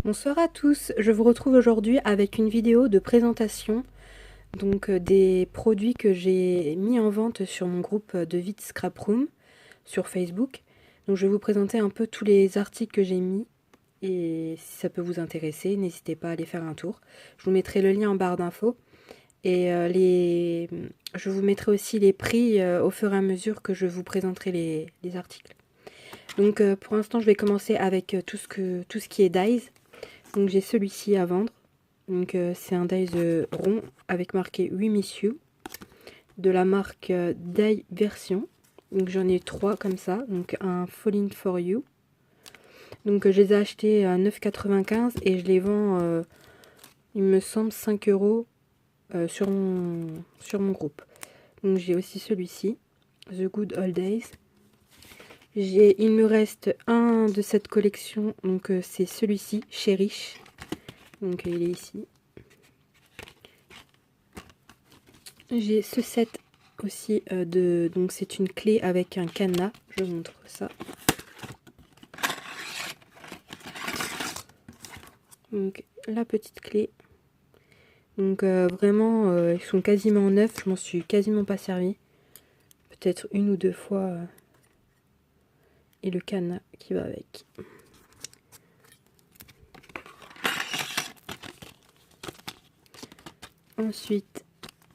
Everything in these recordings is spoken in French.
Bonsoir à tous, je vous retrouve aujourd'hui avec une vidéo de présentation des produits que j'ai mis en vente sur mon groupe de vide Scrap Room sur Facebook. Donc je vais vous présenter un peu tous les articles que j'ai mis et si ça peut vous intéresser, n'hésitez pas à aller faire un tour. Je vous mettrai le lien en barre d'infos et je vous mettrai aussi les prix au fur et à mesure que je vous présenterai les articles. Donc pour l'instant je vais commencer avec tout ce qui est dies. Donc j'ai celui-ci à vendre. Donc c'est un dies rond avec marqué 8 Miss You de la marque Die Version. Donc j'en ai 3 comme ça. Donc un Falling for You. Donc je les ai achetés à 9,95 et je les vends, il me semble, 5 € sur mon groupe. Donc j'ai aussi celui-ci, The Good Old Days. Il me reste un de cette collection, donc c'est celui-ci, Cherish. Donc il est ici. J'ai ce set aussi donc c'est une clé avec un cadenas. Je vous montre ça. Donc la petite clé. Donc vraiment ils sont quasiment neufs. Je m'en suis quasiment pas servi. Peut-être une ou deux fois. Et le cadenas qui va avec. Ensuite,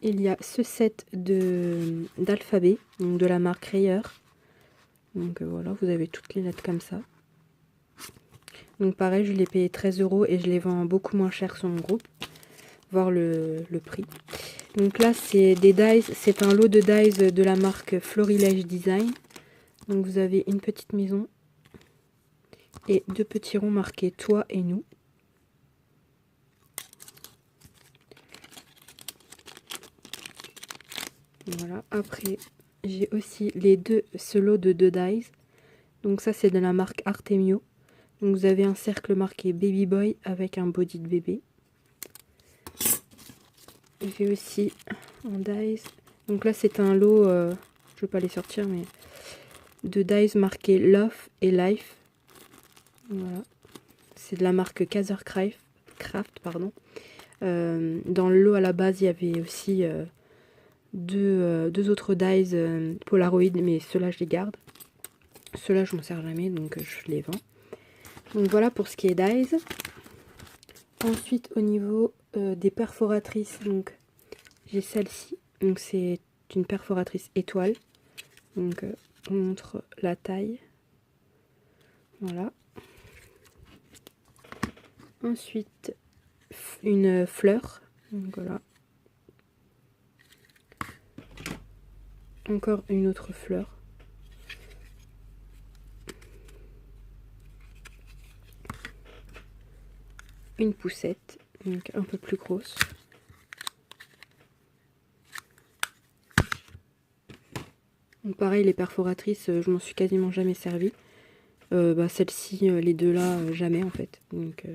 il y a ce set d'alphabet, donc de la marque Rayer. Donc voilà, vous avez toutes les lettres comme ça. Donc pareil, je l'ai payé 13 € et je les vends beaucoup moins cher sur mon groupe. Voir le prix. Donc là, c'est des dies, c'est un lot de dies de la marque Florilège Design. Donc vous avez une petite maison et deux petits ronds marqués toi et nous. Voilà, après j'ai aussi ce lot de 2 dies. Donc ça c'est de la marque Artemio. Donc vous avez un cercle marqué Baby Boy avec un body de bébé. J'ai aussi un dies. Donc là c'est un lot, je ne vais pas les sortir, mais de dies marqué Love et Life. Voilà. C'est de la marque Craft, pardon. Dans le lot à la base il y avait aussi deux autres dies Polaroid, mais ceux-là je les garde. Ceux-là je m'en sers jamais, donc je les vends. Donc voilà pour ce qui est dies. Ensuite au niveau des perforatrices, donc j'ai celle-ci. Donc c'est une perforatrice étoile. Donc on montre la taille. Voilà. Ensuite une fleur. Donc voilà. Encore une autre fleur. Une poussette, donc un peu plus grosse. Donc pareil, les perforatrices, je m'en suis quasiment jamais servi. Celle-ci, les deux là, jamais en fait. Donc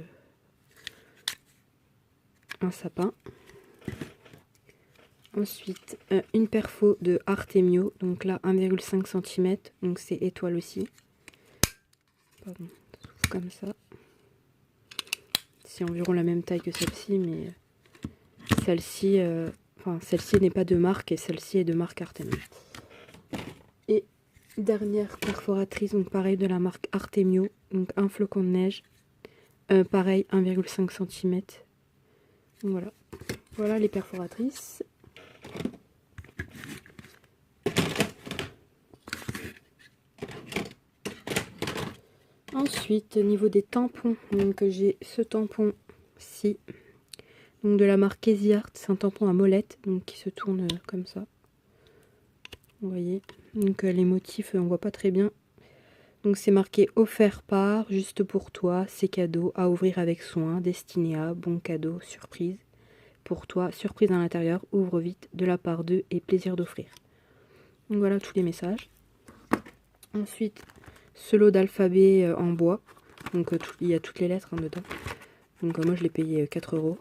un sapin. Ensuite, une perfo de Artemio, donc là 1,5 cm, donc c'est étoile aussi. Pardon, comme ça. C'est environ la même taille que celle-ci, mais celle-ci, celle-ci n'est pas de marque et celle-ci est de marque Artemio. Et dernière perforatrice, donc pareil de la marque Artemio, donc un flocon de neige, pareil 1,5 cm. Voilà, voilà les perforatrices. Ensuite, au niveau des tampons, donc j'ai ce tampon-ci, donc de la marque Casey Art, c'est un tampon à molette, donc qui se tourne comme ça. Vous voyez, donc les motifs, on voit pas très bien. Donc c'est marqué offert par, juste pour toi, c'est cadeau à ouvrir avec soin, destiné à, bon cadeau, surprise. Pour toi, surprise à l'intérieur, ouvre vite, de la part d'eux et plaisir d'offrir. Donc voilà tous les messages. Ensuite, ce lot d'alphabet en bois. Donc il y a toutes les lettres dedans. Donc moi je l'ai payé 4 €.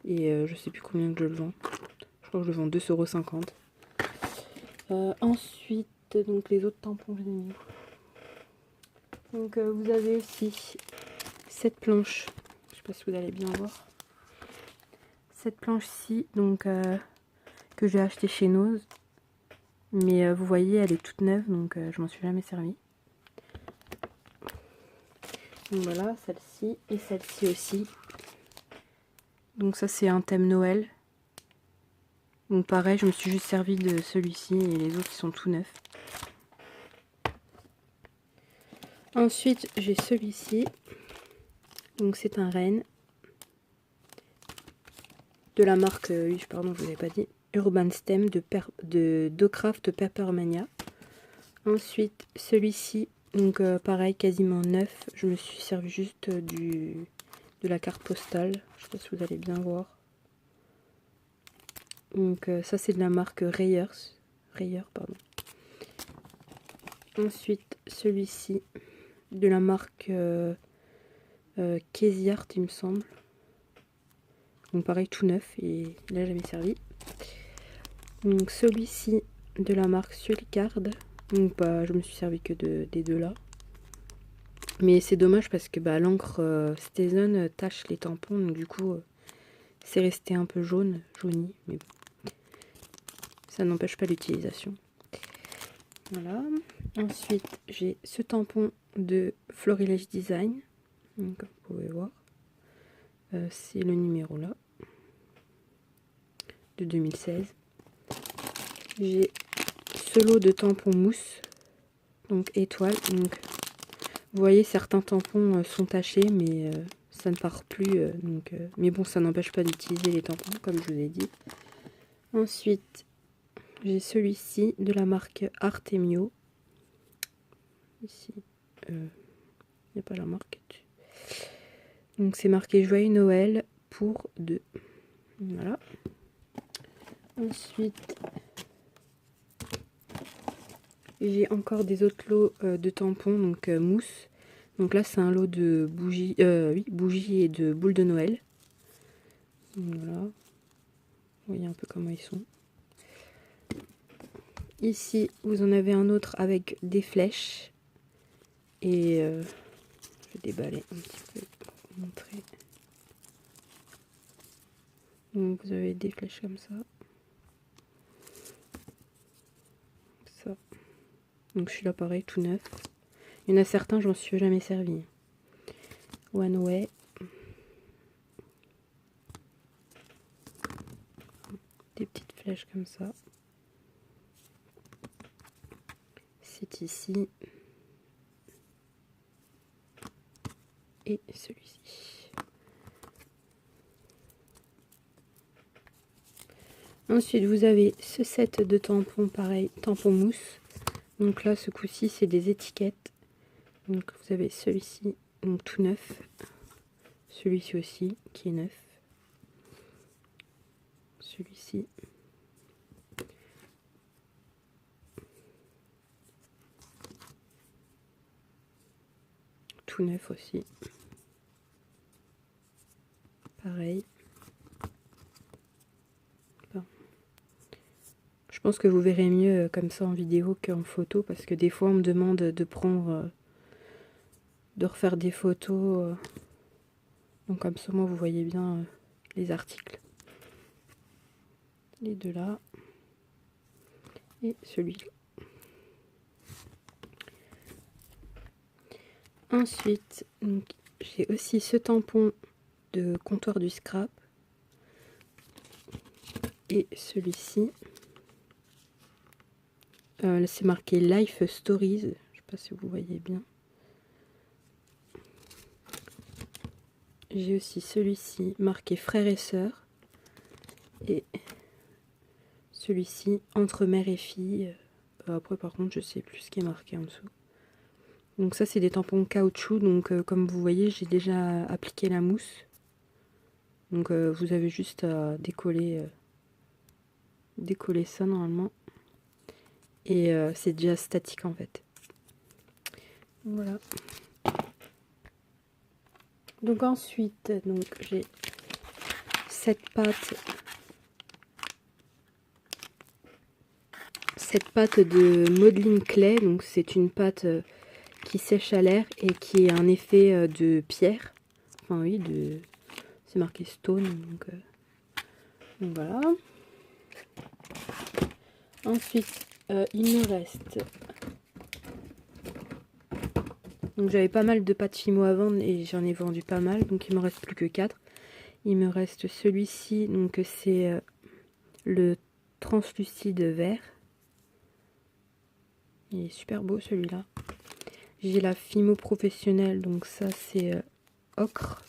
Et je sais plus combien que je le vends. Je crois que je le vends 2,50 €. Ensuite, donc les autres tampons, je les ai mis. Donc vous avez aussi cette planche pas si vous allez bien voir. Cette planche-ci, donc que j'ai acheté chez Nose. Mais vous voyez, elle est toute neuve, donc je m'en suis jamais servi. Donc voilà, celle-ci et celle-ci aussi. Donc ça c'est un thème Noël. Donc pareil, je me suis juste servi de celui-ci et les autres ils sont tout neufs. Ensuite j'ai celui-ci. Donc c'est un renne. De la marque, oui pardon je vous avais pas dit, Urban Stem de Docraft Papermania. Ensuite celui-ci, donc pareil quasiment neuf. Je me suis servi juste de la carte postale. Je sais pas si vous allez bien voir. Donc ça c'est de la marque Rayer, pardon. Ensuite celui-ci de la marque Casey Art il me semble. Donc pareil tout neuf et là j'avais servi. Donc celui-ci de la marque Sulicard. Donc bah, je me suis servi que des deux là. Mais c'est dommage parce que bah, l'encre Stézone tache les tampons. Donc du coup c'est resté un peu jauni. Mais bon. Ça n'empêche pas l'utilisation. Voilà. Ensuite, j'ai ce tampon de Florilège Design. Donc, comme vous pouvez voir. C'est le numéro là. De 2016. J'ai ce lot de tampons mousse. Donc étoile. Donc, vous voyez, certains tampons sont tachés, mais ça ne part plus. Mais bon, ça n'empêche pas d'utiliser les tampons, comme je vous ai dit. Ensuite, j'ai celui-ci de la marque Artemio. Ici, il n'y a pas la marque dessus. Donc c'est marqué Joyeux Noël pour 2. Voilà. Ensuite, j'ai encore des autres lots de tampons, donc mousse. Donc là, c'est un lot de bougies, bougies et de boules de Noël. Voilà. Vous voyez un peu comment ils sont. Ici, vous en avez un autre avec des flèches. Et je vais déballer un petit peu pour vous montrer. Donc vous avez des flèches comme ça. Ça. Donc celui-là pareil, tout neuf. Il y en a certains, je m'en suis jamais servi. One Way. Des petites flèches comme ça. C'est ici. Et celui-ci. Ensuite, vous avez ce set de tampons, pareil, tampons mousse. Donc là, ce coup-ci, c'est des étiquettes. Donc vous avez celui-ci, donc tout neuf. Celui-ci aussi, qui est neuf. Celui-ci. Tout neuf aussi. Pareil. Enfin, je pense que vous verrez mieux comme ça en vidéo qu'en photo, parce que des fois on me demande de prendre, de refaire des photos. Donc comme ça, moi, vous voyez bien les articles. Les deux là. Et celui-là. Ensuite, j'ai aussi ce tampon de comptoir du scrap. Et celui-ci. C'est marqué Life Stories. Je ne sais pas si vous voyez bien. J'ai aussi celui-ci marqué Frères et Sœurs. Et celui-ci Entre mère et fille. Après par contre je sais plus ce qui est marqué en dessous. Donc ça c'est des tampons caoutchouc. Donc comme vous voyez j'ai déjà appliqué la mousse. Donc vous avez juste à décoller ça normalement. Et c'est déjà statique en fait. Voilà. Donc ensuite, donc j'ai cette pâte de modeling clay. Donc c'est une pâte qui sèche à l'air et qui a un effet de pierre. Enfin oui, c'est marqué Stone, donc voilà. Ensuite, il me reste... Donc j'avais pas mal de pâtes Fimo à vendre et j'en ai vendu pas mal, donc il me reste plus que 4. Il me reste celui-ci, donc c'est le translucide vert. Il est super beau celui-là. J'ai la Fimo professionnelle, donc ça c'est ocre.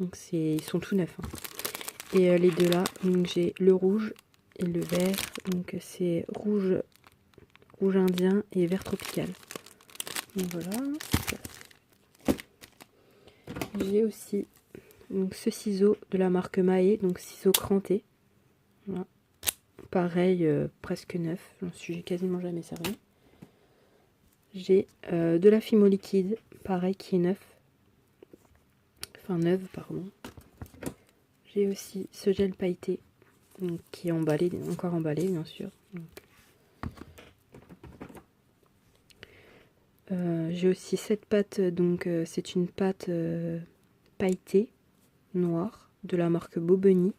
Donc ils sont tout neufs. Hein. Et les deux là, donc j'ai le rouge et le vert. Donc c'est rouge indien et vert tropical. Donc voilà. J'ai aussi donc, ce ciseau de la marque Mahé, donc ciseau cranté. Voilà. Pareil, presque neuf. J'en suis quasiment jamais servi. J'ai de la Fimo liquide, pareil, qui est neuf. Enfin neuve, pardon. J'ai aussi ce gel pailleté, donc, qui est emballé, encore emballé bien sûr. J'ai aussi cette pâte, donc c'est une pâte pailletée noire de la marque Bobeni.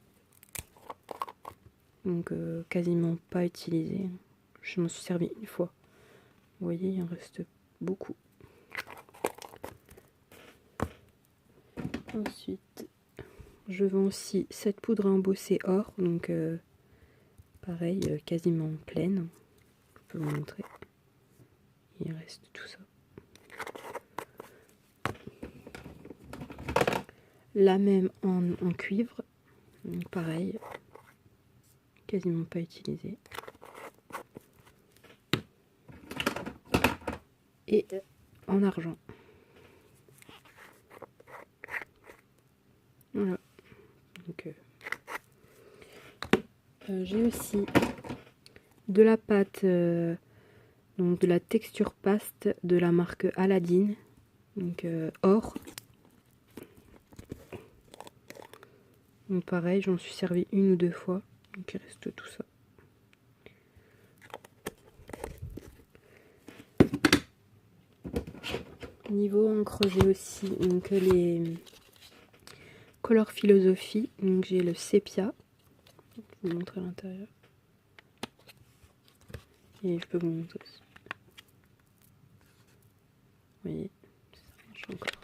Donc quasiment pas utilisée. Je m'en suis servi une fois. Vous voyez, il en reste beaucoup. Ensuite, je vends aussi cette poudre à embosser or. Donc pareil, quasiment pleine. Je peux vous montrer. Il reste tout ça. La même en cuivre. Donc pareil. Quasiment pas utilisée. Et en argent. Voilà. Donc j'ai aussi de la pâte, donc de la texture paste de la marque Aladdin, donc or. Donc pareil, j'en suis servi une ou deux fois, donc il reste tout ça. Niveau encre, j'ai aussi donc les Color Philosophie, donc j'ai le sépia. Je vais vous montrer à l'intérieur. Et je peux vous montrer aussi. Vous voyez, ça marche encore.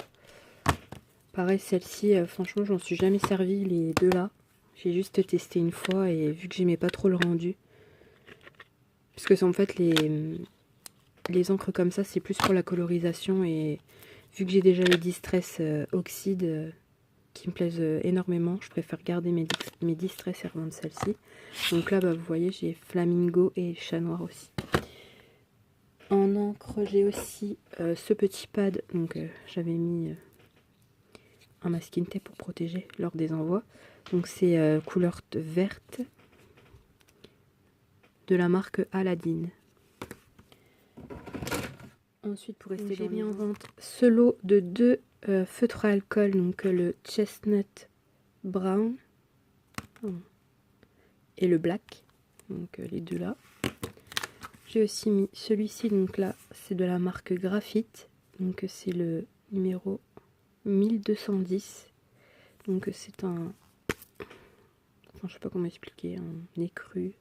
Pareil, celle-ci, franchement, j'en suis jamais servi, les deux là. J'ai juste testé une fois et vu que j'aimais pas trop le rendu. Parce que en fait, les encres comme ça, c'est plus pour la colorisation. Et vu que j'ai déjà les Distress Oxyde qui me plaisent énormément, je préfère garder mes Distress et revendre celle-ci. Donc là, bah, vous voyez, j'ai Flamingo et Chat Noir aussi. En encre, j'ai aussi ce petit pad. Donc j'avais mis un masking tape pour protéger lors des envois. Donc c'est couleur verte de la marque Aladdin. Ensuite, pour rester, j'ai mis en vente ce lot de 2 feutres à alcool, donc le Chestnut Brown et le Black, donc les deux là. J'ai aussi mis celui-ci, donc là c'est de la marque Graphite, donc c'est le numéro 1210. Donc c'est un, enfin, je sais pas comment expliquer, un écru.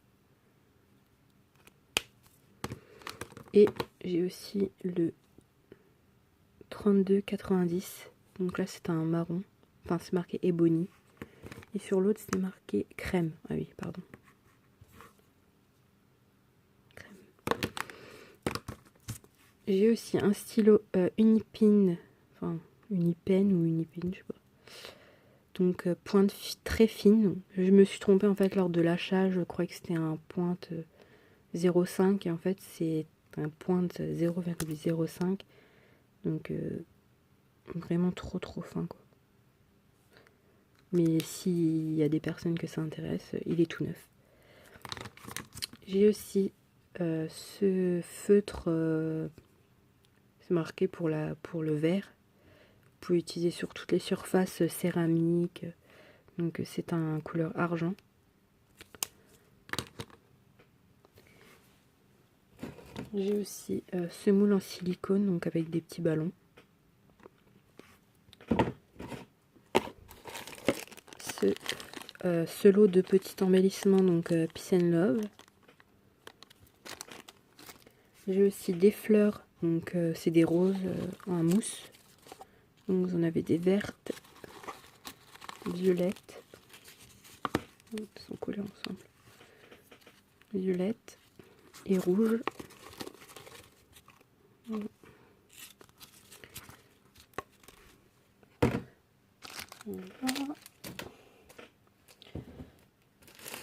Et j'ai aussi le 3290. Donc là c'est un marron. Enfin c'est marqué Ebony. Et sur l'autre c'est marqué crème. Ah oui, pardon. Crème. J'ai aussi un stylo Unipin. Enfin Unipen ou Unipin, je sais pas. Donc pointe très fine. Je me suis trompée en fait lors de l'achat. Je croyais que c'était un pointe 0,5 et en fait c'est un pointe 0,05. Donc vraiment trop fin quoi. Mais s'il y a des personnes que ça intéresse, il est tout neuf. J'ai aussi ce feutre, c'est marqué pour le verre. Vous pouvez utiliser sur toutes les surfaces céramiques. Donc c'est un couleur argent. J'ai aussi ce moule en silicone, donc avec des petits ballons. ce lot de petits embellissements, donc Peace and Love. J'ai aussi des fleurs, donc c'est des roses en mousse. Donc vous en avez des vertes, violettes, ils sont collés ensemble, violettes et rouges. Voilà.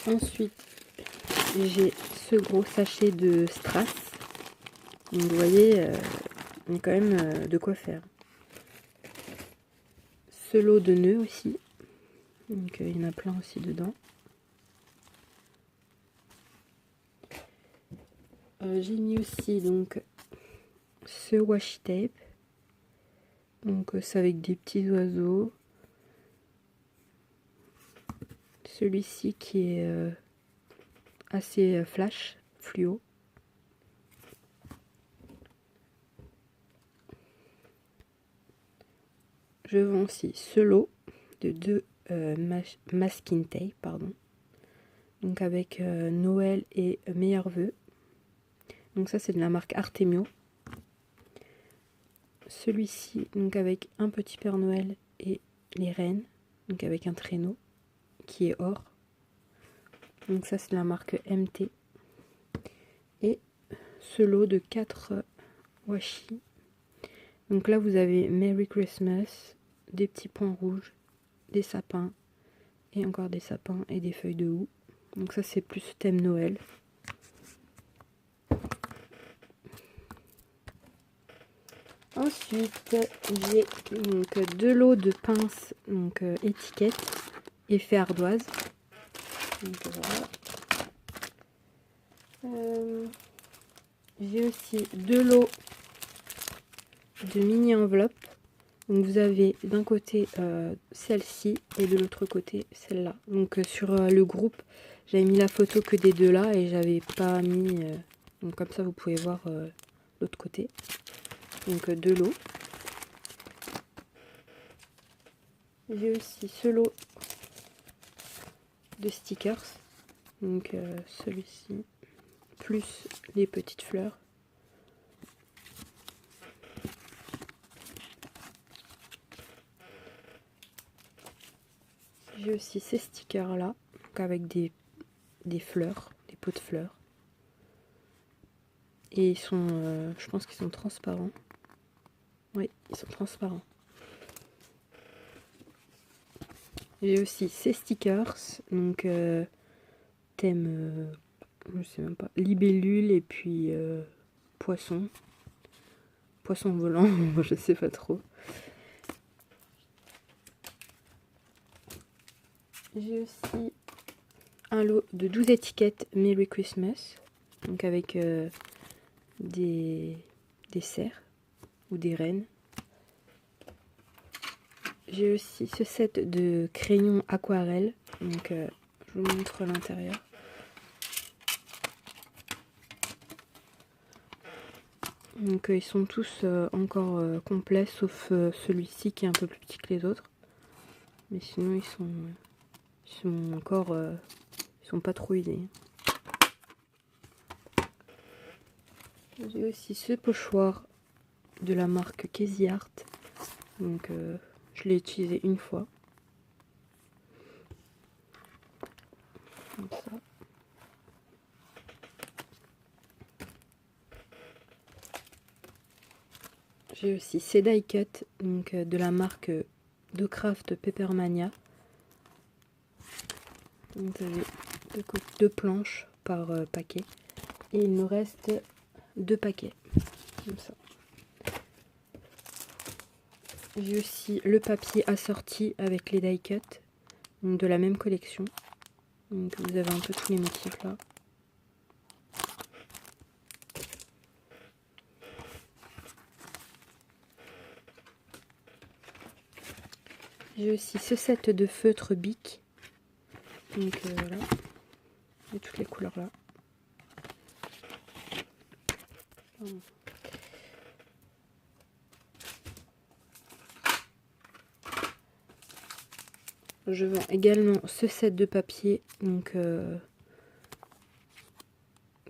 Ensuite, j'ai ce gros sachet de strass. Donc vous voyez, il y a quand même de quoi faire. Ce lot de nœuds aussi. Donc il y en a plein aussi dedans. J'ai mis aussi donc ce washi tape. Donc c'est avec des petits oiseaux. Celui-ci qui est assez flash, fluo. Je vends aussi ce lot de 2 masking tape, pardon. Donc avec Noël et meilleurs vœux. Donc ça c'est de la marque Artemio. Celui-ci donc avec un petit Père Noël et les reines. Donc avec un traîneau qui est or. Donc ça c'est de la marque MT. Et ce lot de 4 washi. Donc là vous avez Merry Christmas, des petits points rouges, des sapins, et encore des sapins et des feuilles de houx. Donc ça c'est plus thème Noël. Ensuite j'ai donc 2 lots de pinces, donc étiquettes, effet ardoise. Donc voilà. J'ai aussi 2 lots de mini enveloppes. Donc vous avez d'un côté celle-ci et de l'autre côté celle-là. Donc sur le groupe, j'avais mis la photo que des deux là et j'avais pas mis... donc comme ça vous pouvez voir l'autre côté. Donc 2 lots. J'ai aussi ce lot de stickers. Donc celui-ci, plus les petites fleurs. J'ai aussi ces stickers là, donc avec des fleurs, des pots de fleurs. Et ils sont, je pense qu'ils sont transparents. Oui, ils sont transparents. J'ai aussi ces stickers, donc thème, je sais même pas, libellule et puis poisson. Poisson volant, je sais pas trop. J'ai aussi un lot de 12 étiquettes Merry Christmas, donc avec des cerfs ou des rennes. J'ai aussi ce set de crayons aquarelle, donc je vous montre l'intérieur. Donc ils sont tous encore complets, sauf celui-ci qui est un peu plus petit que les autres. Mais sinon ils sont encore, ils sont pas trop usés. J'ai aussi ce pochoir de la marque Casey Art. Donc je l'ai utilisé une fois. Comme ça. J'ai aussi ces die cut, donc de la marque de Craft Peppermania. Donc vous avez 2 planches par paquet. Et il nous reste 2 paquets. Comme ça. J'ai aussi le papier assorti avec les die cut, donc de la même collection. Donc vous avez un peu tous les motifs là. J'ai aussi ce set de feutres Bic. Donc voilà. Et toutes les couleurs là. Je vends également ce set de papier, donc de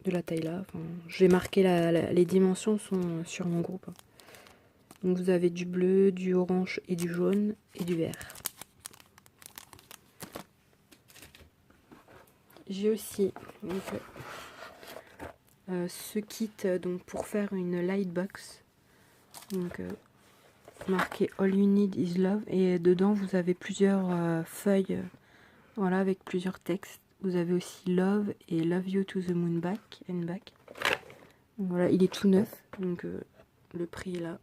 la taille là. Enfin, j'ai marqué les dimensions sont sur mon groupe. Donc vous avez du bleu, du orange et du jaune et du vert. J'ai aussi donc, ce kit donc pour faire une lightbox. Donc marqué All You Need Is Love, et dedans vous avez plusieurs feuilles, voilà, avec plusieurs textes. Vous avez aussi Love et Love You to the Moon Back and Back. Donc, voilà, il est tout neuf, donc le prix est là.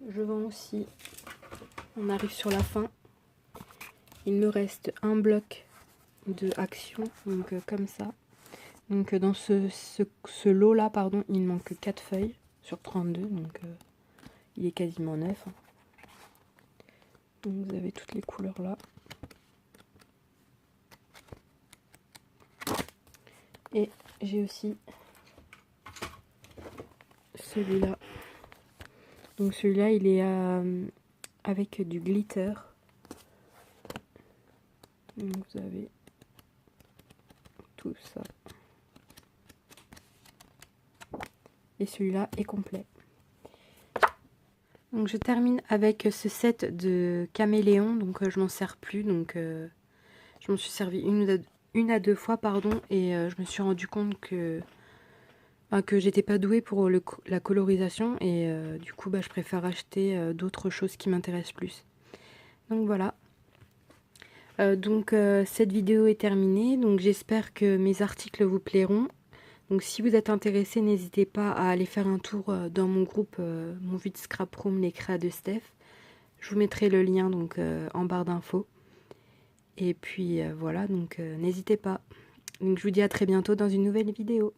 Je vends aussi, on arrive sur la fin, il me reste un bloc de action, donc comme ça. Donc dans ce lot là, pardon, il manque 4 feuilles sur 32, donc il est quasiment neuf. Donc vous avez toutes les couleurs là. Et j'ai aussi celui-là. Donc celui-là, il est avec du glitter. Donc vous avez tout ça. Et celui-là est complet. Donc je termine avec ce set de caméléon. Donc je m'en sers plus. Donc je m'en suis servi une à deux fois, pardon. Et je me suis rendu compte que j'étais pas douée pour la colorisation. Et du coup, je préfère acheter d'autres choses qui m'intéressent plus. Donc voilà. Cette vidéo est terminée. Donc j'espère que mes articles vous plairont. Donc si vous êtes intéressé, n'hésitez pas à aller faire un tour dans mon groupe, mon vide scrap room, les créas de Steph. Je vous mettrai le lien donc en barre d'infos. Et puis voilà, donc n'hésitez pas. Donc je vous dis à très bientôt dans une nouvelle vidéo.